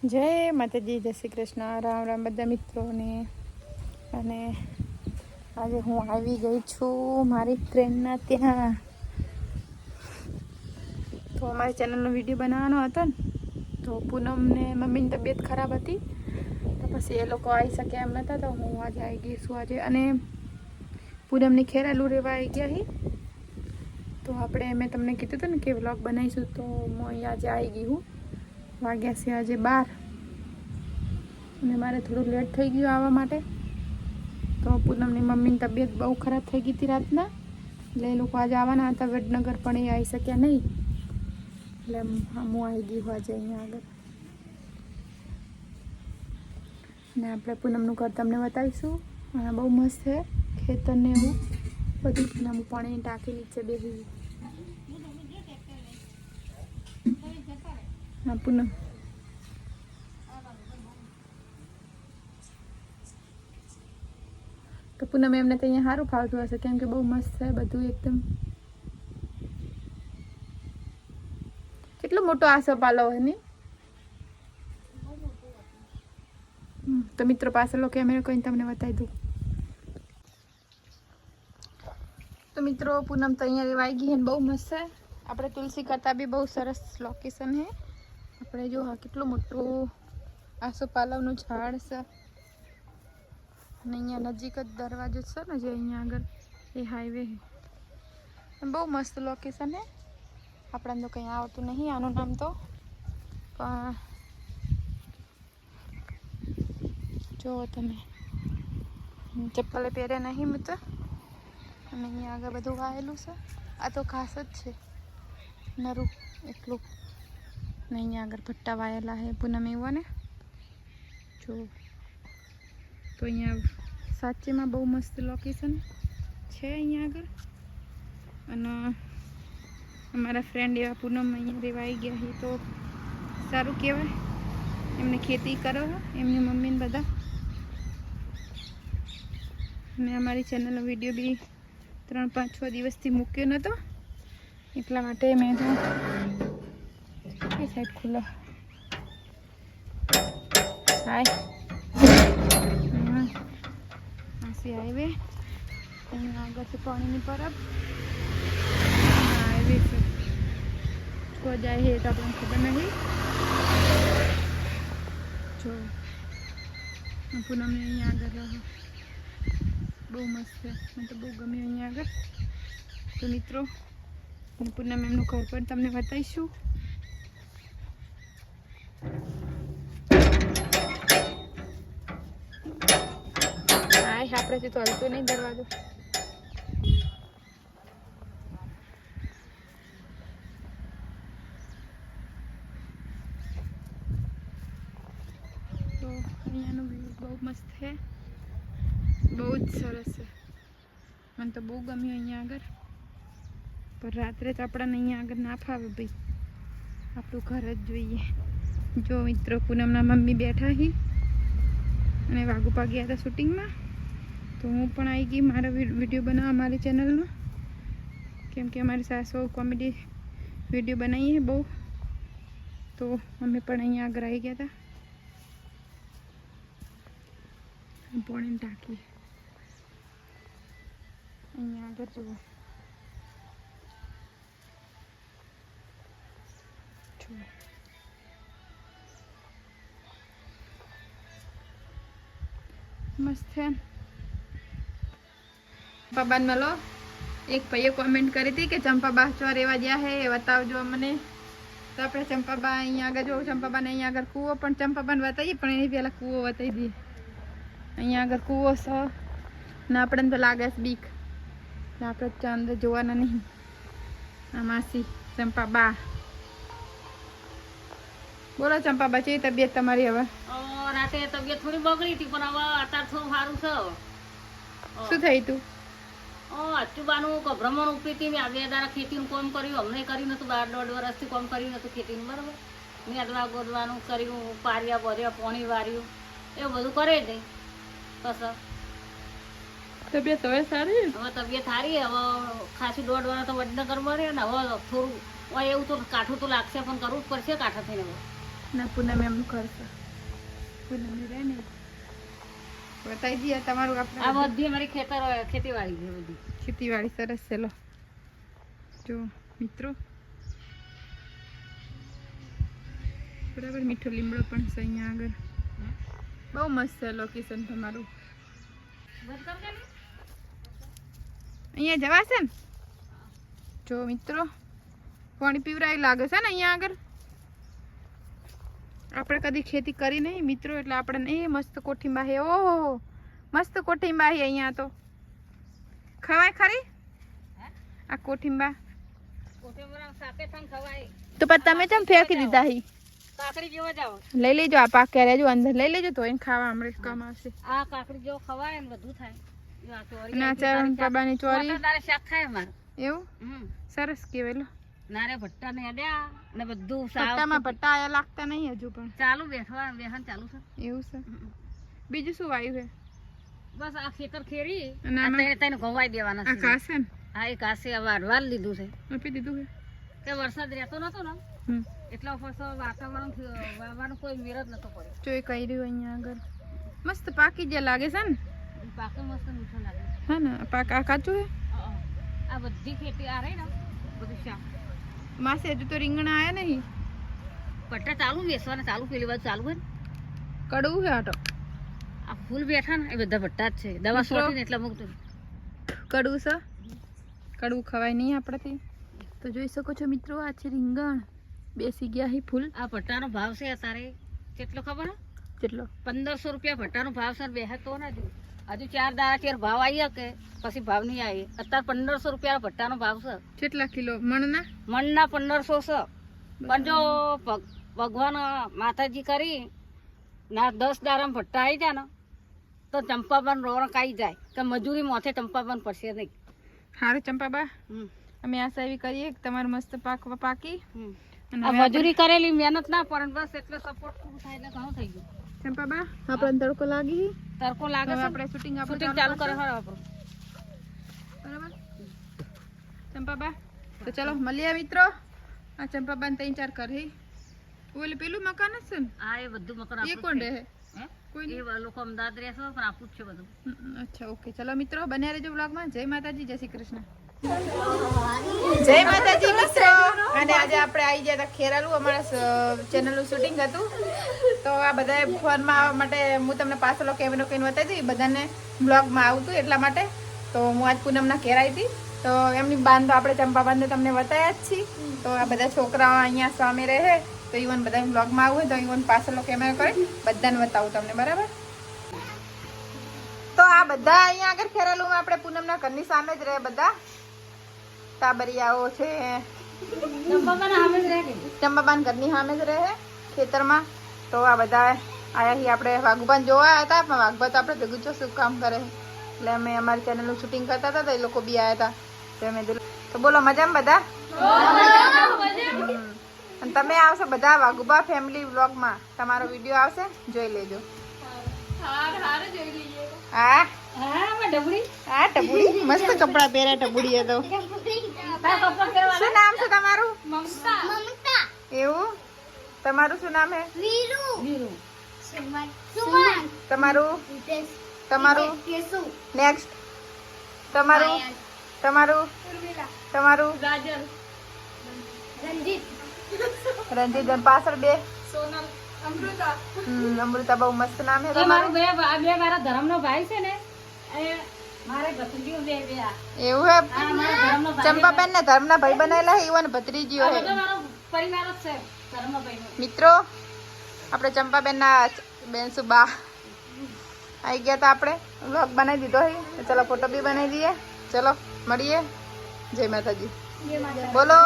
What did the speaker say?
જય માતાજી, જય શ્રી કૃષ્ણ, રામ રામ બધા મિત્રોને. અને આજે હું આવી ગઈ છું મારી ફ્રેન્ડના ત્યાં. તો અમારી ચેનલનો વિડીયો બનાવવાનો હતો ને, તો પૂનમને મમ્મીની તબિયત ખરાબ હતી, તો પછી એ લોકો આવી શકે એમ નહોતા, તો હું આજે આવી ગઈ છું આજે. અને પૂનમની ખેરાલું રહેવા આવી ગયા હી. તો મેં તમને કીધું હતું ને કે વ્લોગ બનાવીશું, તો હું અહીંયા આજે આવી ગઈ હું. વાગ્યા છે આજે 12 અને મારે થોડું લેટ થઈ ગયું આવવા માટે. તો પૂનમની મમ્મીની તબિયત બહુ ખરાબ થઈ ગઈ હતી રાતના, એટલે એ લોકો આજે આવવાના હતા વડનગર, પણ એ આવી શક્યા નહીં. એટલે હું આવી ગઈ હું આજે અહીંયા આગળ. ને આપણે પૂનમનું ઘર તમને બતાવીશું. બહુ મસ્ત છે, ખેતરને એવું બધું. હું પાણીની ટાંકી નીચે બેસી. હા પૂનમ, તો પૂનમ એમને તો અહીંયા સારું ફાવતું હશે, કેમ કે બહુ મસ્ત છે બધું એકદમ. કેટલો મોટો આસો પાલો હોય ને. તો મિત્રો પાછળનો કેમેરો કહીને તમને બતાવી દઉં. તો મિત્રો પૂનમ તો અહીંયા રેવાઈ ગઈ છે, બહુ મસ્ત છે. આપણે તુલસી કરતાં બી બહુ સરસ લોકેશન છે. આપણે જો હા કેટલું મોટું આસોપાલવનું ઝાડ છે. અને અહીંયા નજીક જ દરવાજો છે ને, જે અહીંયા આગળ એ હાઈવે છે. બહુ મસ્ત લોકેશન છે. આપણને તો કંઈ આવતું નહીં આનું નામ તો, પણ જુઓ તમે, ચપ્પલે પહેર્યા નહીં મેં તો. અને અહીંયા આગળ બધું વાયેલું છે. આ તો ખાસ જ છે નરું એટલું. ને અહીંયા આગળ ભટ્ટા વાયેલા છે પૂનમ એવો ને જો. તો અહીંયા સાચેમાં બહુ મસ્ત લોકેશન છે અહીંયા આગળ. અને અમારા ફ્રેન્ડ એવા પૂનમ અહીંયા રહેવાઈ ગયા છે, તો સારું કહેવાય. એમને ખેતી કરો એમની મમ્મીને બધા. મેં અમારી ચેનલનો વિડીયો બી 3-5-6 દિવસથી મૂક્યો નહોતો, એટલા માટે મેં તો એ સાઈડ ખુલ્લો. હાય આસી હાઈવે, અહીંયા આગળ છે પાણીની પરબ. હાઈવે છે, જો જાય છે તો આપણને ખબર નથી. જો પૂનમને અહીંયા આગળ રહો, બહુ મસ્ત છે, મને તો બહુ ગમ્યું અહીંયા આગળ. તો મિત્રો પૂનમ એમનું ઘર પણ તમને બતાવીશું. હાય આપણેથી તો હલતો નહીં દરવાજો. તો અહીંયાનું વ્યૂ બહુ મસ્ત છે, બહુ જ સરસ છે. મને તો બહુ ગમ્યું અહીંયા આગળ. પણ રાત્રે તો આપણને અહીંયા આગળ ના ફાવે ભાઈ, આપણું ઘર જ જોઈએ. જો મિત્રો પૂનમના મમ્મી બેઠા હી અને વાઘુપા ગયા હતા શૂટિંગમાં. તો હું પણ આવી ગઈ મારા વિડીયો બનાવવા મારી ચેનલમાં, કેમ કે અમારી સાસુ કોમેડી વિડીયો બનાવીએ બહુ. તો અમે પણ અહીંયા આગળ આવી ગયા હતા. પાણીની ટાંકી અહીંયા આગળ જુઓ. મસ્ત છે. ચંપાબાન મળો. એક ભાઈએ કોમેન્ટ કરી હતી કે ચંપાબા ચો રહેવા ગયા હે એ બતાવજો મને. તો આપણે ચંપાબા અહીંયા આગળ જો, ચંપાબાને અહીંયા આગળ કૂવો પણ ચંપાબાને બતાવીએ, પણ એની પહેલાં કૂવો બતાવી દઈએ. અહીંયા આગળ કૂવો છે ને આપણને તો લાગે છે બીક, એટલે આપણે ચાંદ જોવાના નહીં. આ માસી ચંપાબા. બોલો ચંપાબા, કેવી તબિયત તમારી હવે? રાતે તબિયત થોડી બગડી હતી, પણ હવે અત્યારે થોડું સારું છે. શું થયું તું? અચ્યુબાનું ભ્રમણ ઉપડી હતી. મેં 2 દાડા ખેતીનું કામ કર્યું, અમને કર્યું નતું. 12-1.5 વર્ષથી કામ કર્યું નતું ખેતીનું, બરાબર. મેદવા ગોદવાનું કર્યું, પાર્યા ભર્યા, પાણી વાર્યું, એવું બધું કરે જ નહીં. પછી તબિયત હવે સારી? હવે તબિયત સારી. હવે ખાસી 1.5 વર્ષ તો વડનગરમાં રહે ને. હવે થોડું એવું તો કાઠું તો લાગશે, પણ કરવું જ પડશે કાઠા થઈને. હવે ના પૂનમ એમનું ઘર છે. પૂનમ રહે ને બતાવી દઈએ તમારું આ આપણે બધી અમારી ખેતીવાડી છે બધી. ખેતીવાડી સરસ છે. લો જો મિત્રો બરાબર મીઠો લીમડો પણ છે અહીંયા આગળ. બહુ મસ્ત છે લોકેશન તમારું. અહીંયા જવાશે ને? જો મિત્રો પાણી પીવરાય લાગે છે ને અહીંયા આગળ. આપણે કદી ખેતી કરી નહીં મિત્રો, એટલે આપણે એ મસ્ત કોઠીંબા હે. ઓહો મસ્ત કોઠીંબા હે અહીંયા તો. ખવાય ખરી આ કોઠીંબા? તો પણ તમે કેમ ફેંકી દીધા હી? કાકડી જેવો જાવ લઈ લેજો. આ પાક લેજો, અંદર લઈ લેજો તો એને ખાવા હમણાં કામ આવશે. આ કાકડી જેવો ખવાય ને બધું થાય. ના ચંપાબાની ચોરી શાક થાય અમારે. એવું સરસ કહેવાય. લો નારે ભટ્ટા ને અડ્યા ને બધું પટ્ટામાં પટ્ટા આયા લાગતા નહીં હજુ પણ ચાલુ બેહન ચાલુ છે. એવું છે. બીજું શું વાયુ છે? બસ આ ખેતર ખેરી અને આમાં તેને ઘવાઈ દેવાના આ છે. ઘાસ છે ને હા એ ઘાસે વાળવા લીધું છે આપી દીધું છે. કે વરસાદ રહેતો નતો ને હમ એટલા ઉપર વાતાવરણ વાવવાનું કોઈ મેર જ નતો પડ્યો. જો એ કહી રહ્યું અહીંયા આગળ મસ્ત પાકી જે લાગે છે ને. પાકે મસ્ત મીઠો લાગે. હા ને પાક આ કાચું છે. આ બધી ખેતી આ રહી ને બધું શાક માસે હજુ તો રીંગણા આયા નહીં. પટ્ટા ચાલુ બેસવાના ચાલુ પેલી બાજુ ચાલુ હોય ને. કડવું છે આટો. આ ફૂલ બેઠા ને એ બધા ભટ્ટા જ છે. દવા છોટી ને એટલે મૂકતું. કડવું છે. કડવું ખવાય નહીં આપણાથી. તો જોઈ શકો છો મિત્રો આ છે રીંગણ. બેસી ગયા હી ફૂલ. આ ભટ્ટાનો ભાવ છે અત્યારે કેટલો ખબર હે? કેટલો? 1500 રૂપિયા ભટ્ટાનો ભાવ છે. બે તો ને હજુ 4 દાડા ચેર ભાવ આવી કે પછી ભાવ નહીં આવી. અત્યારે 1500 રૂપિયા ભટ્ટાનો ભાવ છે. કેટલા કિલો મણના? મણના 1500 છે. પણ જો ભગવાન માતાજી કરી ના 10 દાડા ભટ્ટા આવી જાય ને તો ચંપાબન રોણક આવી જાય કે મજૂરી માથે ચંપાબન પડશે નહીં. હારે ચંપાબા અમે આશા એવી કરીએ કે તમારું મસ્ત પાકી. આ મજૂરી કરેલી મહેનત ના પડે બસ એટલે સપોર્ટ પૂરું થાય એટલે ઘણું થઈ ગયું. ચંપાબા આપણને તડકો લાગી. તડકો લાગે છે. આપણે શૂટિંગ ચાલુ કરે આપણું. બરાબર ચંપાબા તો ચાલો મળીએ મિત્રો. આ ચંપાબા ને 3-4 કરી ઓલે પેલું મકાન જ છે ને? હા એ બધું મકાન એ કોણ રહે? કોઈ એ લોકો અમદાવાદ રહેશે પણ આપણું જ છે બધું. અચ્છા ઓકે ચલો મિત્રો બન્યા રહેજો વ્લોગમાં. જય માતાજી, જય શ્રી કૃષ્ણ. જય માતાજી મિત્રો. અને આજે આપણે આવી ગયા હતા ખેરાલુ. અમારા ચેનલનું શૂટિંગ હતું તો આ બધા ફોનમાં આવવા માટે હું તમને પાછળ કેમેરો કહીને બતાવી હતી. બધાને બ્લોગમાં આવતું એટલા માટે. તો હું આજ પૂનમના ઘેર આવી હતી. તો એમની બાંધ તો આપણે ચંપાબાંધ તમને બતાવ્યા જ છીએ. તો આ બધા છોકરાઓ અહીંયા સામે રહે તો ઈવન બધા બ્લોગમાં આવું હોય તો ઈવન પાછળ કેમેરો કરી બધાને બતાવું તમને. બરાબર તો આ બધા અહીંયા આગળ ખેરાલુમાં આપણે પૂનમના ઘરની સામે જ રહે. બધા તાબરિયાઓ છે. ચંપાબાન ઘરની સામે જ રહે ખેતરમાં. તો આ બધા આયા હી આપણે વાઘુબાન જોવા હતા પણ વાઘબા તો આપણે ભેગું શું કામ કરે એટલે અમે અમારી ચેનલનું શૂટિંગ કરતા હતા તો એ લોકો બી આવ્યા હતા. તો અમે તો બોલો મજામાં બધા? અને તમે આવશો બધા વાઘુબા ફેમિલી વ્લોગમાં. તમારો વિડીયો આવશે જોઈ લેજો. હા હા ટબુડી મસ્ત કપડા પહેર્યા. ટબુડી તો શું નામ છે તમારું? મમતા. એવું? તમારું શું નામ હે? વીરુ. તમારું? તમારું નેક્સ્ટ. તમારું? તમારું? તમારું? રંજીત. પાછળ બે અમૃતા. બહુ મસ્ત નામ હે તમારું. મારા ધર્મનો ભાઈ છે ને મારે ભત્રીજીઓ બે એવું હે? ચંપાબેન ને ધર્મના ભાઈ બનાયેલા હે ઈવન ભત્રીજીઓ હે. પરિવાર જ છે ધર્મનો ભાઈ. મિત્રો આપણે ચંપાબેન ના બેન સુબા આવી ગયા હતા. આપણે વ્લોગ બનાવી દીધો હે તો ચલો ફોટો બી બનાવી દઈએ. ચલો મળીએ. જય માતાજી. બોલો.